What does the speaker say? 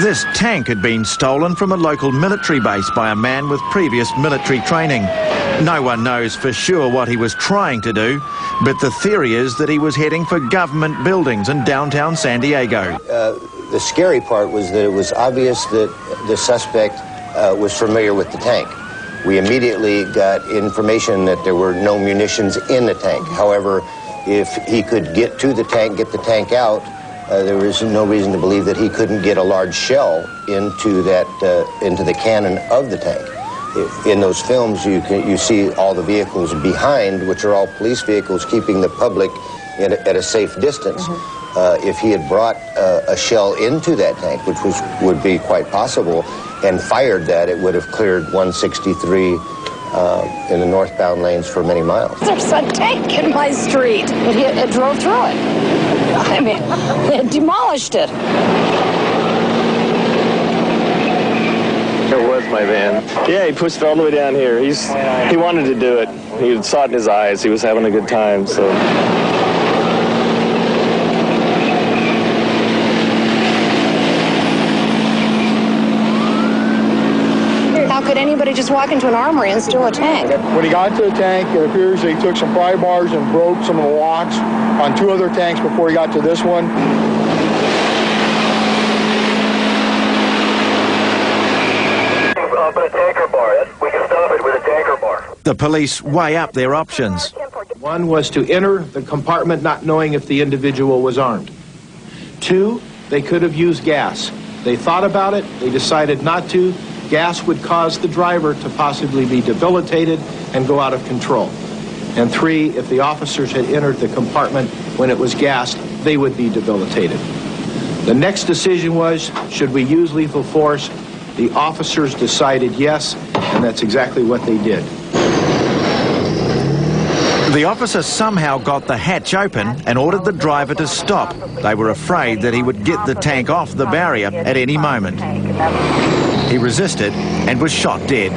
This tank had been stolen from a local military base by a man with previous military training. No one knows for sure what he was trying to do, but the theory is that he was heading for government buildings in downtown San Diego. The scary part was that it was obvious that the suspect was familiar with the tank. We immediately got information that there were no munitions in the tank. However, if he could get to the tank, get the tank out, there was no reason to believe that he couldn't get a large shell into the cannon of the tank. In those films, you see all the vehicles behind, which are all police vehicles, keeping the public at a safe distance. If he had brought a shell into that tank, which would be quite possible, and fired that, it would have cleared 163 in the northbound lanes for many miles. There's a tank in my street. It drove through it. I mean, it demolished it. It was my van. Yeah, he pushed it all the way down here. He wanted to do it. He saw it in his eyes. He was having a good time, so. How could anybody just walk into an armory and steal a tank? When he got to the tank, it appears they took some pry bars and broke some of the locks on 2 other tanks before he got to this one. Put a tanker bar. We can stop it with a tanker bar. The police weigh up their options. One was to enter the compartment not knowing if the individual was armed. 2, they could have used gas. They thought about it. They decided not to. Gas would cause the driver to possibly be debilitated and go out of control. And 3, if the officers had entered the compartment when it was gassed, they would be debilitated. The next decision was, should we use lethal force? The officers decided yes, and that's exactly what they did. The officer somehow got the hatch open and ordered the driver to stop. They were afraid that he would get the tank off the barrier at any moment. He resisted and was shot dead.